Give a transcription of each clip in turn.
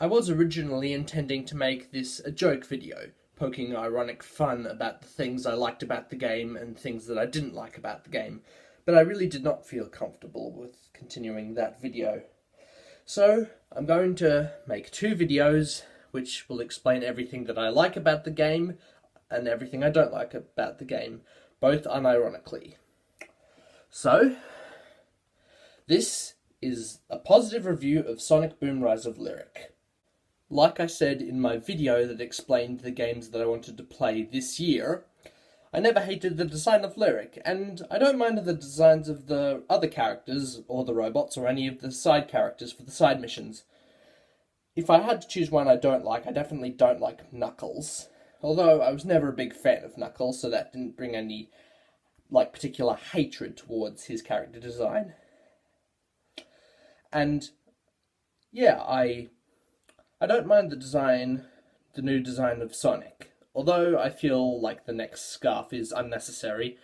I was originally intending to make this a joke video, poking ironic fun about the things I liked about the game and things that I didn't like about the game, but I really did not feel comfortable with continuing that video. So, I'm going to make two videos which will explain everything that I like about the game and everything I don't like about the game, both unironically. So, this is a positive review of Sonic Boom Rise of Lyric. Like I said in my video that explained the games that I wanted to play this year, I never hated the design of Lyric, and I don't mind the designs of the other characters, or the robots, or any of the side characters for the side missions. If I had to choose one I don't like, I definitely don't like Knuckles. Although I was never a big fan of Knuckles, so that didn't bring any particular hatred towards his character design. And yeah, I don't mind the new design of Sonic. Although I feel like the next scarf is unnecessary,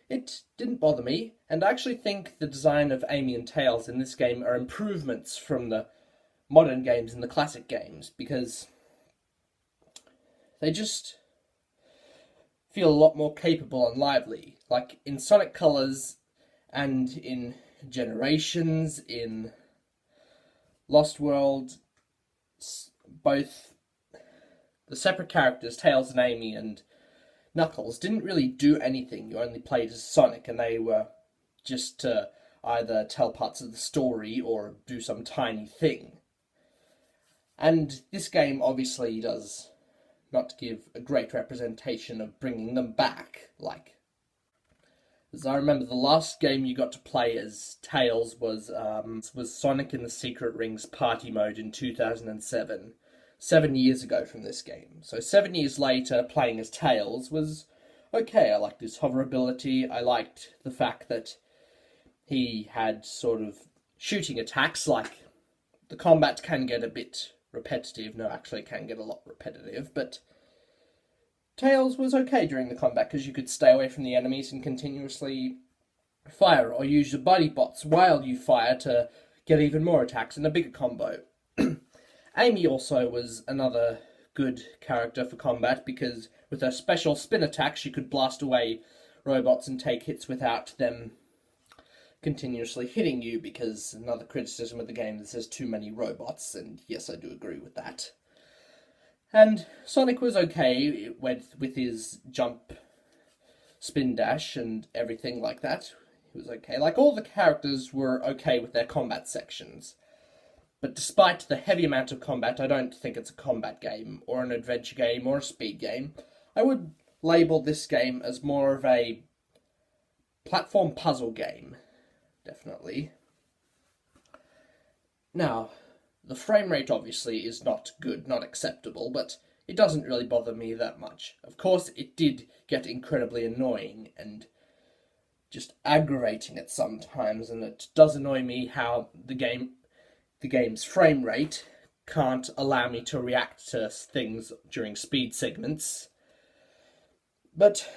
it didn't bother me, and I actually think the design of Amy and Tails in this game are improvements from the modern games and the classic games, because they just feel a lot more capable and lively. Like in Sonic Colors and in Generations, in Lost World, both the separate characters, Tails and Amy and Knuckles, didn't really do anything. You only played as Sonic, and they were just to either tell parts of the story or do some tiny thing. And this game obviously does not give a great representation of bringing them back, as I remember, the last game you got to play as Tails was Sonic in the Secret Rings Party Mode in 2007, 7 years ago from this game. So 7 years later, playing as Tails was okay. I liked his hoverability, I liked the fact that he had sort of shooting attacks. The combat can get a bit repetitive. No, actually it can get a lot repetitive, but Tails was okay during the combat because you could stay away from the enemies and continuously fire, or use your buddy bots while you fire to get even more attacks and a bigger combo. Amy also was another good character for combat because with her special spin attack she could blast away robots and take hits without them continuously hitting you, because another criticism of the game is there's too many robots, and yes, I do agree with that. And Sonic was okay with his jump, spin dash, and everything like that. He was okay. All the characters were okay with their combat sections. But despite the heavy amount of combat, I don't think it's a combat game, or an adventure game, or a speed game. I would label this game as more of a platform puzzle game, definitely. Now, the frame rate obviously is not good, not acceptable, but it doesn't really bother me that much. Of course, it did get incredibly annoying and just aggravating at some times, and it does annoy me how the game's frame rate can't allow me to react to things during speed segments. But,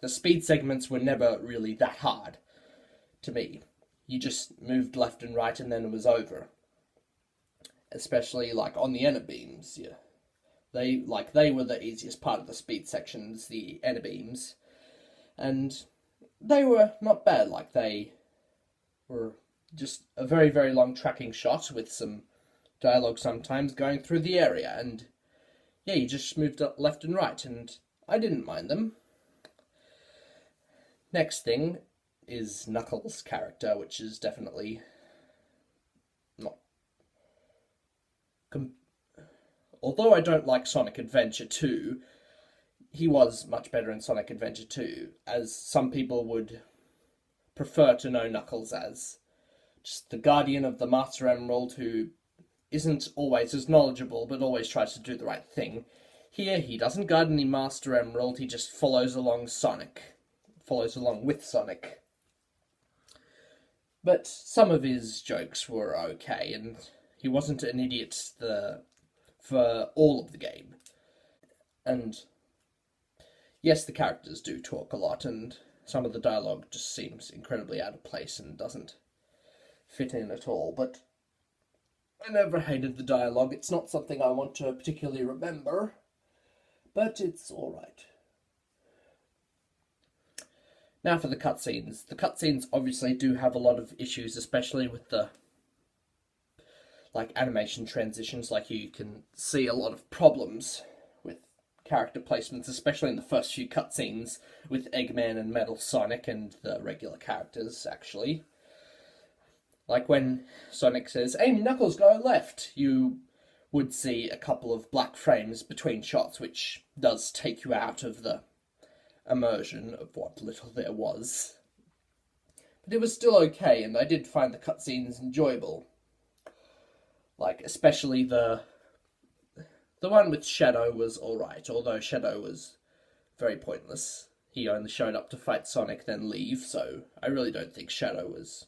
the speed segments were never really that hard to me. You just moved left and right and then it was over. Especially on the inner beams, yeah. They were the easiest part of the speed sections, the inner beams. And they were not bad. They were just a very, very long tracking shot with some dialogue sometimes going through the area, and yeah, you just moved up left and right, and I didn't mind them. Next thing is Knuckles' character, which is definitely not... Although I don't like Sonic Adventure 2, he was much better in Sonic Adventure 2, as some people would prefer to know Knuckles as. Just the guardian of the Master Emerald who isn't always as knowledgeable, but always tries to do the right thing. Here, he doesn't guard any Master Emerald, he just follows along with Sonic. But some of his jokes were okay, and he wasn't an idiot for all of the game. And yes, the characters do talk a lot, and some of the dialogue just seems incredibly out of place and doesn't fit in at all, but I never hated the dialogue. It's not something I want to particularly remember, but it's alright. Now for the cutscenes. The cutscenes obviously do have a lot of issues, especially with the animation transitions. You can see a lot of problems with character placements, especially in the first few cutscenes with Eggman and Metal Sonic and the regular characters, actually. Like when Sonic says, "Amy, Knuckles, go left," you would see a couple of black frames between shots, which does take you out of the immersion of what little there was. But it was still okay, and I did find the cutscenes enjoyable. Especially the one with Shadow was alright, although Shadow was very pointless. He only showed up to fight Sonic, then leave, so I really don't think Shadow was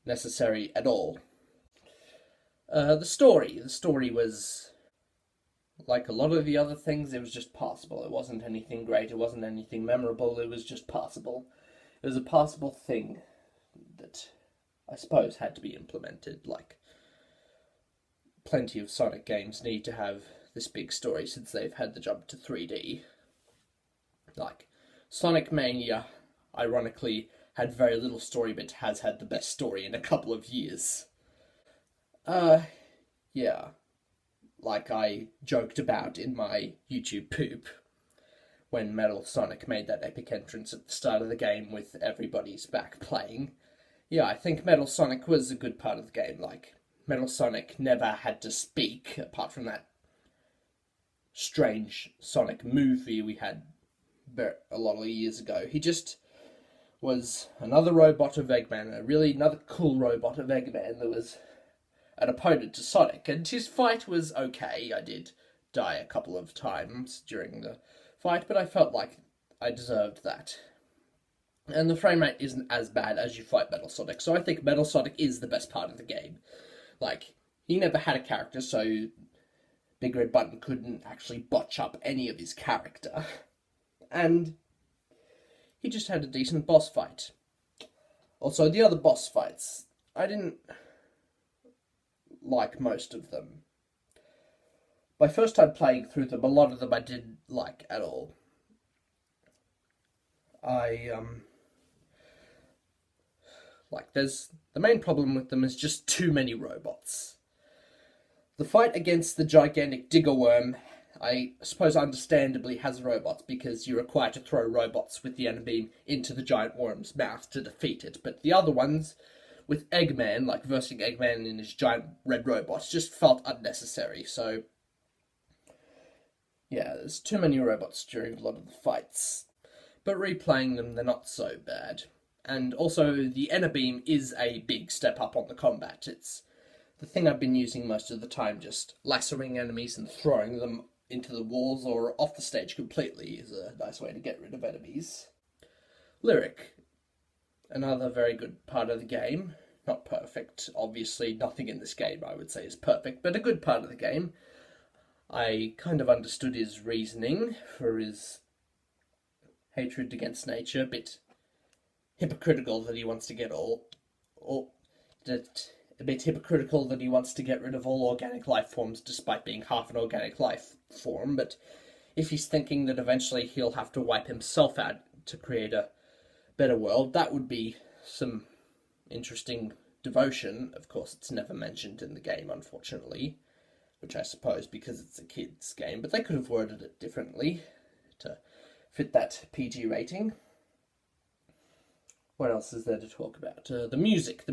necessary at all. The story was like a lot of the other things, it was just passable. It wasn't anything great, it wasn't anything memorable, it was just passable. It was a passable thing that I suppose had to be implemented. Plenty of Sonic games need to have this big story since they've had the jump to 3D. Sonic Mania, ironically, had very little story, but has had the best story in a couple of years. Yeah. Like I joked about in my YouTube poop, when Metal Sonic made that epic entrance at the start of the game with everybody's back playing. Yeah, I think Metal Sonic was a good part of the game. Metal Sonic never had to speak, apart from that strange Sonic movie we had a lot of years ago. He just was another robot of Eggman, another cool robot of Eggman that was an opponent to Sonic, and his fight was okay. I did die a couple of times during the fight, but I felt like I deserved that. And the frame rate isn't as bad as you fight Metal Sonic, so I think Metal Sonic is the best part of the game. He never had a character, so Big Red Button couldn't actually botch up any of his character. And he just had a decent boss fight. Also, the other boss fights, I didn't like most of them. My first time playing through them, a lot of them I didn't like at all. There's the main problem with them is just too many robots. The fight against the gigantic Digger Worm, I suppose understandably has robots, because you're required to throw robots with the energy beam into the giant worm's mouth to defeat it. But the other ones, with Eggman, versing Eggman in his giant red robots, just felt unnecessary. So, yeah, there's too many robots during a lot of the fights. But replaying them, they're not so bad. And also, the Ener Beam is a big step up on the combat. It's the thing I've been using most of the time, just lassoing enemies and throwing them into the walls or off the stage completely is a nice way to get rid of enemies. Lyric, another very good part of the game. Not perfect. Obviously, nothing in this game I would say is perfect, but a good part of the game. I kind of understood his reasoning for his hatred against nature, a bit hypocritical that he wants to get a bit hypocritical that he wants to get rid of all organic life forms despite being half an organic life form, but if he's thinking that eventually he'll have to wipe himself out to create a better world, that would be some interesting devotion. Of course, it's never mentioned in the game, unfortunately, which I suppose because it's a kid's game, but they could have worded it differently to fit that PG rating. What else is there to talk about? The music,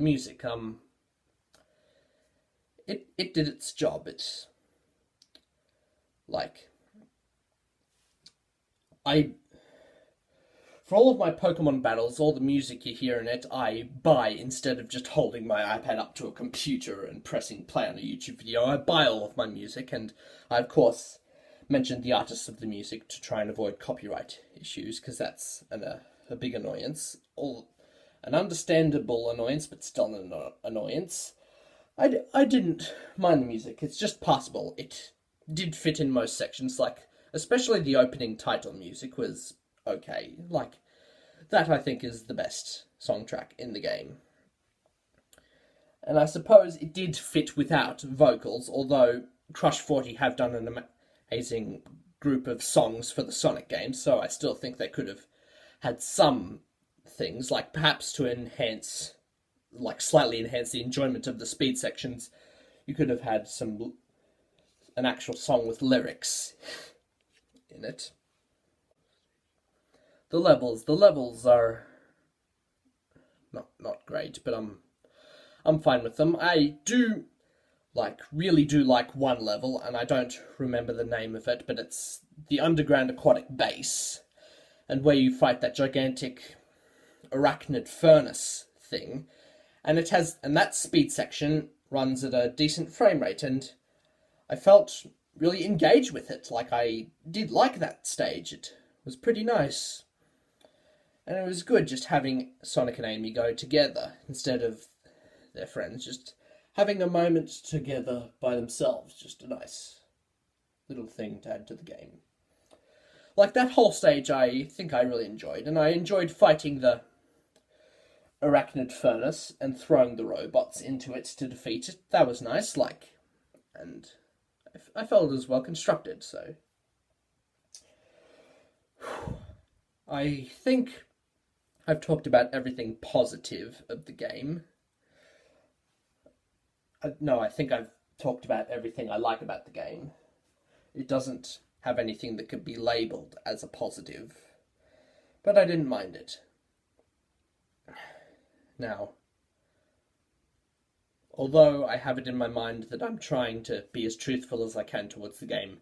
it did its job. It's for all of my Pokemon battles, all the music you hear in it, I buy instead of just holding my iPad up to a computer and pressing play on a YouTube video. I buy all of my music, and I, of course, mentioned the artists of the music to try and avoid copyright issues, because that's a big annoyance. An understandable annoyance, but still an annoyance. I didn't mind the music. It's just passable. It did fit in most sections, especially the opening title music was okay. That I think is the best song track in the game. And I suppose it did fit without vocals, although Crush 40 have done an amazing group of songs for the Sonic games, so I still think they could have had some things, like perhaps to enhance, like slightly enhance the enjoyment of the speed sections, you could have had an actual song with lyrics in it. The levels are not great, but I'm fine with them. I really do like one level, and I don't remember the name of it, but it's the underground aquatic base, and where you fight that gigantic arachnid furnace thing, and that speed section runs at a decent frame rate, and I felt really engaged with it. Like, I did like that stage. It was pretty nice. And it was good just having Sonic and Amy go together instead of their friends, just having a moment together by themselves. Just a nice little thing to add to the game. Like, that whole stage I think I really enjoyed, and I enjoyed fighting the arachnid furnace and throwing the robots into it to defeat it. That was nice, and I felt it was well constructed, so I think I've talked about everything positive of the game. No, I think I've talked about everything I like about the game. It doesn't have anything that could be labelled as a positive, but I didn't mind it. Now, although I have it in my mind that I'm trying to be as truthful as I can towards the game,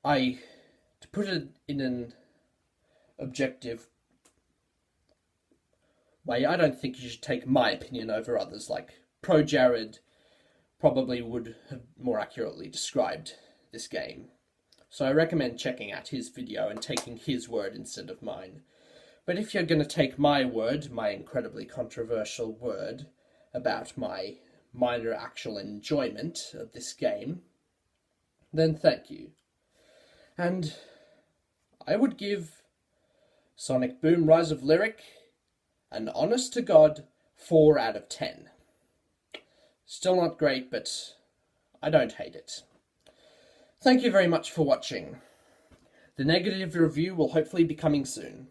to put it in an objective way, I don't think you should take my opinion over others. Like, Projared probably would have more accurately described this game. So I recommend checking out his video and taking his word instead of mine. But if you're going to take my word, my incredibly controversial word, about my minor actual enjoyment of this game, then thank you. And I would give Sonic Boom Rise of Lyric an honest-to-God 4 out of 10. Still not great, but I don't hate it. Thank you very much for watching. The negative review will hopefully be coming soon.